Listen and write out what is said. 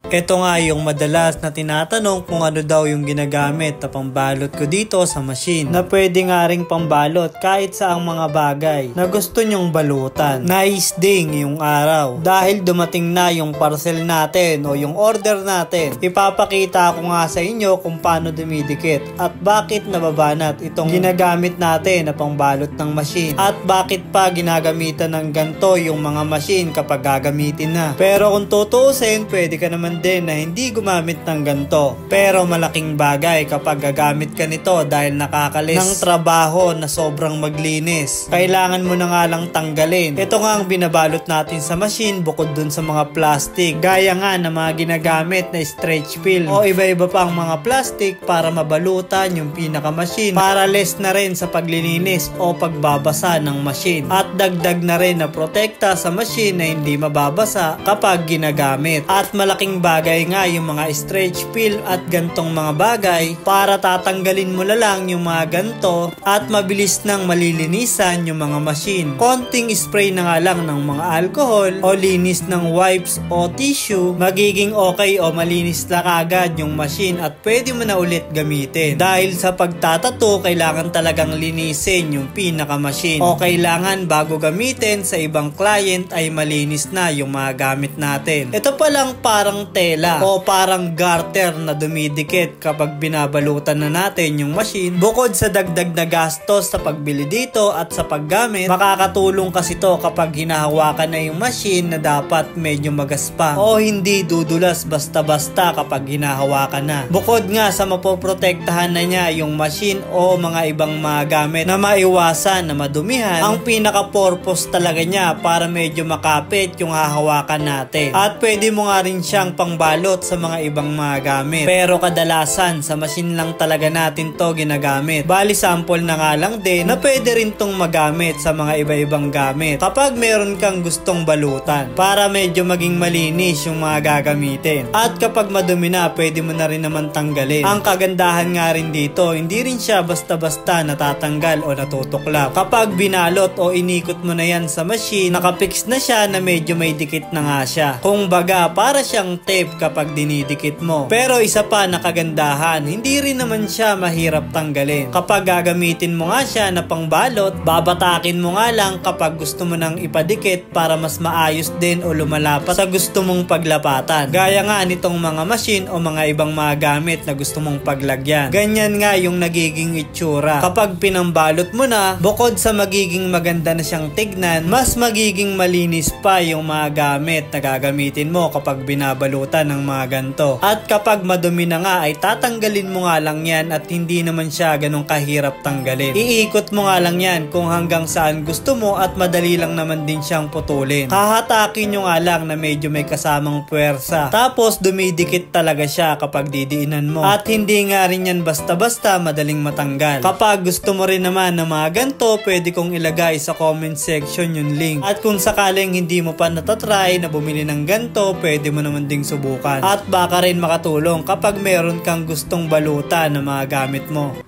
Ito nga yung madalas na tinatanong kung ano daw yung ginagamit na pambalot ko dito sa machine. Na pwede nga ring pambalot kahit saang mga bagay na gusto nyong balutan. Nice ding yung araw. Dahil dumating na yung parcel natin o yung order natin. Ipapakita ko nga sa inyo kung paano dumidikit at bakit nababanat itong ginagamit natin na pambalot ng machine. At bakit pa ginagamitan ng ganito yung mga machine kapag gagamitin na. Pero kung tutuusin, pwede ka naman din na hindi gumamit ng ganito. Pero malaking bagay kapag gagamit ka nito dahil nakakalis ng trabaho na sobrang maglinis. Kailangan mo na nga lang tanggalin. Ito nga ang binabalot natin sa machine bukod dun sa mga plastic. Gaya nga na mga ginagamit na stretch film o iba-iba pang mga plastic para mabalutan yung pinaka-machine para less na rin sa paglilinis o pagbabasa ng machine. At dagdag na rin na protekta sa machine na hindi mababasa kapag ginagamit. At malaking bagay nga yung mga stretch film at gantong mga bagay para tatanggalin mo na lang yung mga ganto at mabilis nang malilinisan yung mga machine. Konting spray na nga lang ng mga alcohol o linis ng wipes o tissue, magiging okay o malinis na kagad yung machine at pwede mo na ulit gamitin. Dahil sa pagtatato, kailangan talagang linisin yung pinaka-machine o kailangan bago gamitin sa ibang client ay malinis na yung mga gamit natin. Ito pa lang parang tela o parang garter na dumidikit kapag binabalutan na natin yung machine. Bukod sa dagdag na gastos sa pagbili dito at sa paggamit, makakatulong kasi to kapag hinahawakan na yung machine na dapat medyo magaspa o hindi dudulas basta-basta kapag hinahawakan na. Bukod nga sa mapoprotektahan na niya yung machine o mga ibang mga gamit na maiwasan na madumihan, ang pinaka-purpose talaga niya para medyo makapit yung hahawakan natin. At pwede mo nga rin siyang pangbalot sa mga ibang mga gamit. Pero kadalasan sa machine lang talaga natin to ginagamit. Bali sample na nga lang din na pwede rin tong magamit sa mga iba-ibang gamit kapag meron kang gustong balutan para medyo maging malinis yung mga gagamitin. At kapag madumi na, pwede mo na rin naman tanggalin. Ang kagandahan nga rin dito, hindi rin siya basta-basta natatanggal o natutuklap. Kapag binalot o inikot mo na yan sa machine, nakapix na siya na medyo may dikit na nga siya. Kung baga, para siyang tape kapag dinidikit mo. Pero isa pa na kagandahan, hindi rin naman siya mahirap tanggalin. Kapag gagamitin mo nga siya na pangbalot, babatakin mo nga lang kapag gusto mo nang ipadikit para mas maayos din o lumalapat sa gusto mong paglapatan. Gaya nga nitong mga machine o mga ibang mga gamit na gusto mong paglagyan. Ganyan nga yung nagiging itsura. Kapag pinambalot mo na, bukod sa magiging maganda na siyang tignan, mas magiging malinis pa yung mga gamit na gagamitin mo kapag binabalutan ng mga ganto. At kapag madumi na nga ay tatanggalin mo nga lang yan at hindi naman siya ganun kahirap tanggalin. Iikot mo nga lang yan kung hanggang saan gusto mo at madali lang naman din siyang putulin. Hahatakin nyo nga lang na medyo may kasamang puwersa. Tapos dumidikit talaga siya kapag didiinan mo. At hindi nga rin yan basta-basta madaling matanggal. Kapag gusto mo rin naman na mga ganto, pwede kong ilagay sa comment section yung link. At kung sakaling hindi mo pa natatry na bumili ng ganto, pwede mo naman ding subukan. At baka rin makatulong kapag meron kang gustong balutan na mga gamit mo.